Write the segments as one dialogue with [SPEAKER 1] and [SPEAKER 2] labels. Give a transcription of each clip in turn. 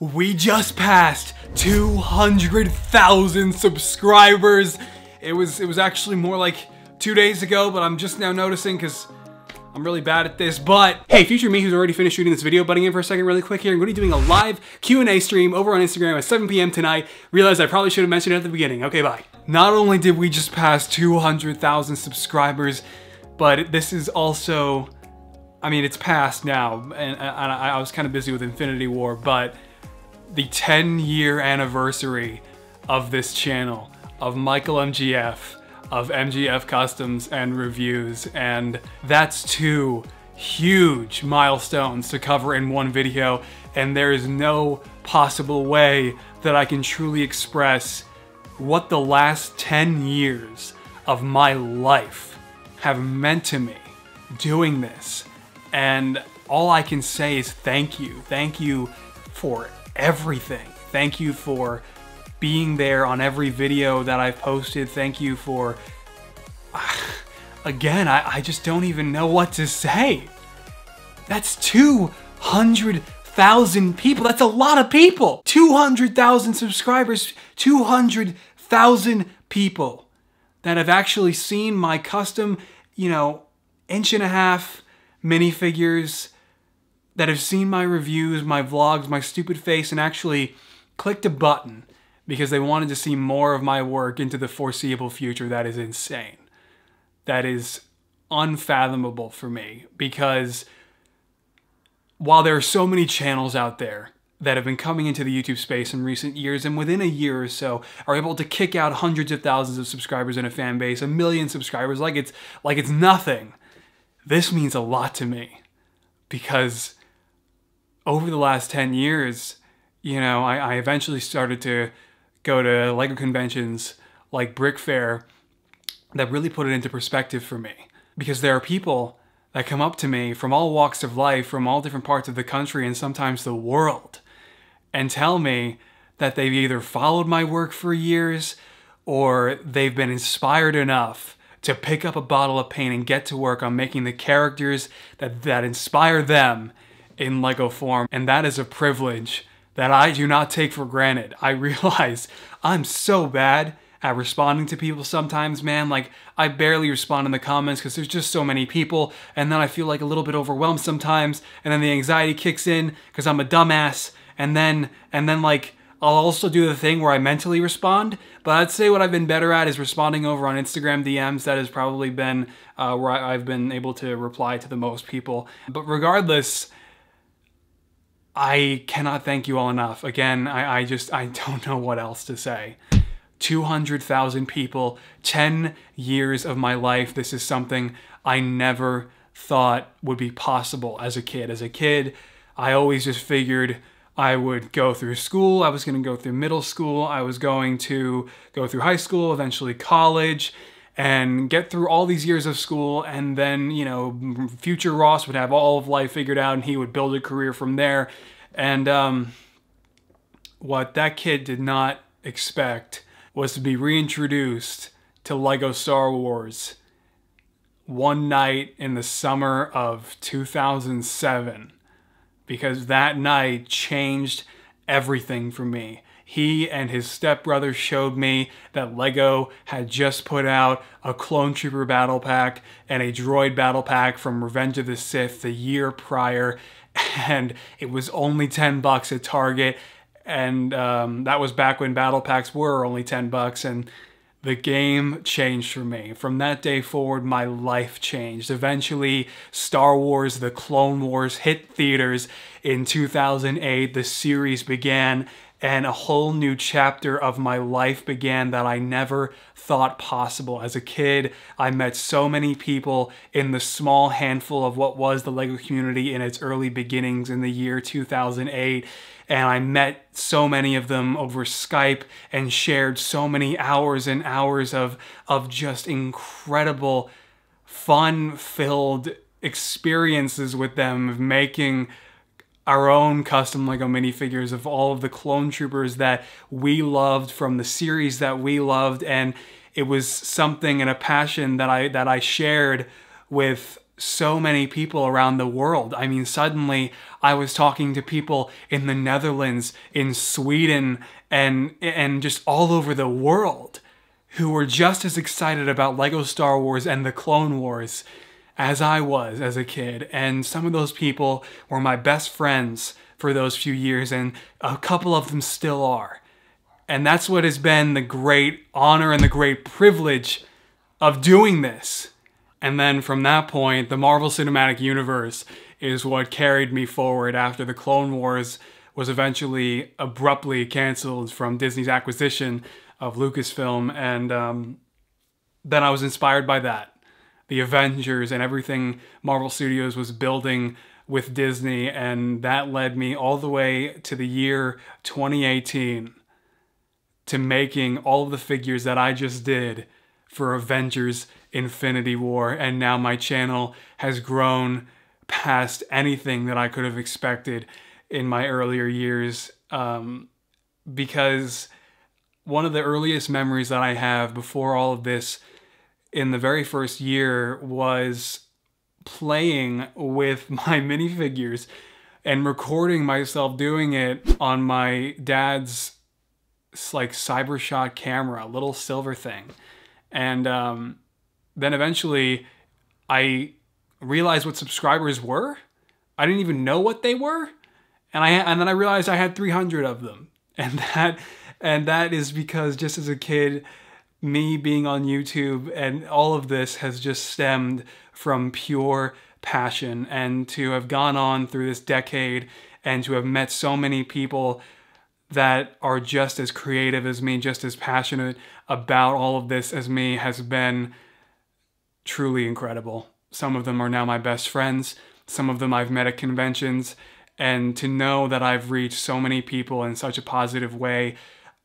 [SPEAKER 1] We just passed 200,000 subscribers. It was actually more like 2 days ago, but I'm just now noticing because I'm really bad at this. But hey, future me who's already finished shooting this video, butting in for a second really quick here. I'm going to be doing a live Q&A stream over on Instagram at 7 p.m. tonight. Realized I probably should have mentioned it at the beginning. Okay, bye. Not only did we just pass 200,000 subscribers, but this is also, I mean, it's past now, and I was kind of busy with Infinity War, but the 10-year anniversary of this channel, of Michael MGF, of MGF Customs and Reviews, and that's 2 huge milestones to cover in one video, and there is no possible way that I can truly express what the last 10 years of my life have meant to me doing this. And all I can say is thank you. Thank you for everything. Thank you for being there on every video that I've posted. Thank you for, again, I just don't even know what to say. That's 200,000 people. That's a lot of people. 200,000 subscribers, 200,000 people that have actually seen my custom, you know, 1.5-inch minifigures, that have seen my reviews, my vlogs, my stupid face, and actually clicked a button because they wanted to see more of my work into the foreseeable future. That is insane. That is unfathomable for me, because while there are so many channels out there that have been coming into the YouTube space in recent years, and within a year or so are able to kick out hundreds of thousands of subscribers in a fan base, 1 million subscribers, like it's nothing, this means a lot to me, because over the last 10 years, you know, I eventually started to go to LEGO conventions like Brick Fair that really put it into perspective for me. Because there are people that come up to me from all walks of life, from all different parts of the country and sometimes the world, and tell me that they've either followed my work for years or they've been inspired enough to pick up a bottle of paint and get to work on making the characters that inspire them in LEGO form. And that is a privilege that I do not take for granted. I realize I'm so bad at responding to people sometimes, man. Like, I barely respond in the comments because there's just so many people, and then I feel like a little bit overwhelmed sometimes, and then the anxiety kicks in because I'm a dumbass, and then like, I'll also do the thing where I mentally respond, but I'd say what I've been better at is responding over on Instagram DMs. That has probably been where I've been able to reply to the most people. But regardless, I cannot thank you all enough. Again, I don't know what else to say. 200,000 people, 10 years of my life. This is something I never thought would be possible as a kid. As a kid, I always just figured I would go through school, I was going to go through middle school, I was going to go through high school, eventually college, and get through all these years of school, and then, you know, future Ross would have all of life figured out and he would build a career from there. And what that kid did not expect was to be reintroduced to LEGO Star Wars one night in the summer of 2007, because that night changed everything for me. He and his stepbrother showed me that LEGO had just put out a Clone Trooper battle pack and a droid battle pack from Revenge of the Sith the year prior, and it was only 10 bucks at Target, and that was back when battle packs were only 10 bucks, and the game changed for me. From that day forward, my life changed. Eventually, Star Wars: The Clone Wars hit theaters in 2008. The series began, and a whole new chapter of my life began that I never thought possible. As a kid, I met so many people in the small handful of what was the LEGO community in its early beginnings in the year 2008. And I met so many of them over Skype and shared so many hours and hours of just incredible, fun-filled experiences with them, of making our own custom LEGO minifigures of all of the clone troopers that we loved from the series that we loved. And it was something and a passion that I shared with so many people around the world. I mean, suddenly I was talking to people in the Netherlands, in Sweden, and just all over the world who were just as excited about Lego Star Wars and the Clone Wars as I was as a kid. And some of those people were my best friends for those few years, and a couple of them still are. And that's what has been the great honor and the great privilege of doing this. And then from that point, the Marvel Cinematic Universe is what carried me forward after the Clone Wars was eventually abruptly canceled from Disney's acquisition of Lucasfilm. And then I was inspired by that. The Avengers and everything Marvel Studios was building with Disney, and that led me all the way to the year 2018 to making all of the figures that I just did for Avengers Infinity War. And now my channel has grown past anything that I could have expected in my earlier years, because one of the earliest memories that I have before all of this in the very first year was playing with my minifigures and recording myself doing it on my dad's like CyberShot camera, a little silver thing. And then eventually I realized what subscribers were. I didn't even know what they were. And then I realized I had 300 of them. And that is because just as a kid, me being on YouTube and all of this has just stemmed from pure passion. And to have gone on through this decade and to have met so many people that are just as creative as me, just as passionate about all of this as me, has been truly incredible. Some of them are now my best friends. Some of them I've met at conventions. And to know that I've reached so many people in such a positive way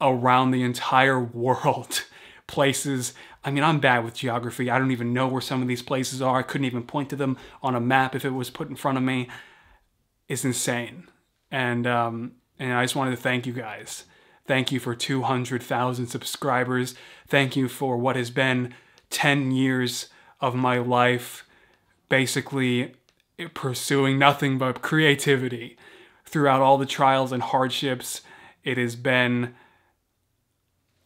[SPEAKER 1] around the entire world. Places, I mean, I'm bad with geography. I don't even know where some of these places are. I couldn't even point to them on a map if it was put in front of me. It's insane. And I just wanted to thank you guys. Thank you for 200,000 subscribers. Thank you for what has been 10 years of my life, basically pursuing nothing but creativity. Throughout all the trials and hardships, it has been,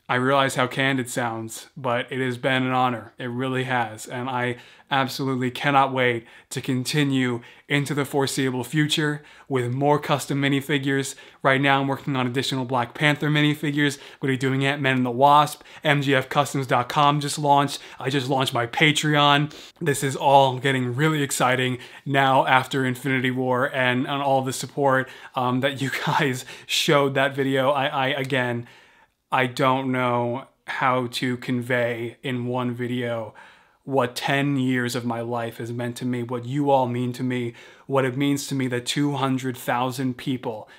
[SPEAKER 1] I realize how candid it sounds, but it has been an honor. It really has. And I absolutely cannot wait to continue into the foreseeable future with more custom minifigures. Right now I'm working on additional Black Panther minifigures. We're going to be doing Ant-Man and the Wasp. MGFcustoms.com just launched. I just launched my Patreon. This is all getting really exciting now after Infinity War and all the support that you guys showed that video. Again, I don't know how to convey in one video what 10 years of my life has meant to me, what you all mean to me, what it means to me that 200,000 people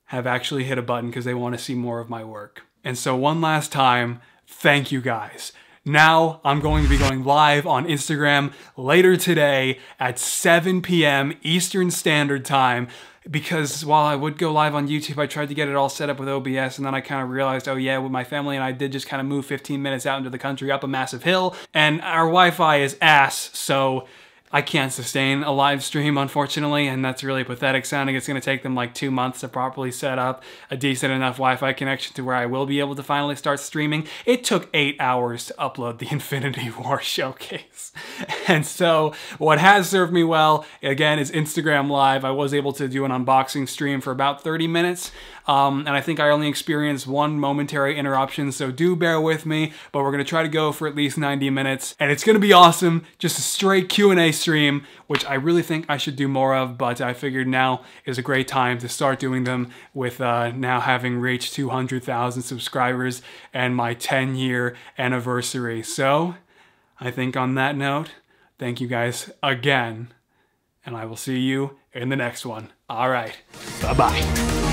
[SPEAKER 1] have actually hit a button because they want to see more of my work. And so one last time, thank you guys. Now I'm going to be going live on Instagram later today at 7 p.m. Eastern Standard Time. Because while I would go live on YouTube, I tried to get it all set up with OBS, and then I kind of realized, oh yeah, with my family and I did just kind of move 15 minutes out into the country up a massive hill, and our Wi-Fi is ass, so I can't sustain a live stream, unfortunately, and that's really pathetic sounding. It's going to take them like 2 months to properly set up a decent enough Wi-Fi connection to where I will be able to finally start streaming. It took 8 hours to upload the Infinity War showcase. And so what has served me well, again, is Instagram Live. I was able to do an unboxing stream for about 30 minutes. And I think I only experienced one momentary interruption, so do bear with me, but we're going to try to go for at least 90 minutes, and it's going to be awesome. Just a straight Q&A stream, which I really think I should do more of, but I figured now is a great time to start doing them with now having reached 200,000 subscribers and my 10-year anniversary. So I think on that note, thank you guys again, and I will see you in the next one. All right, bye-bye.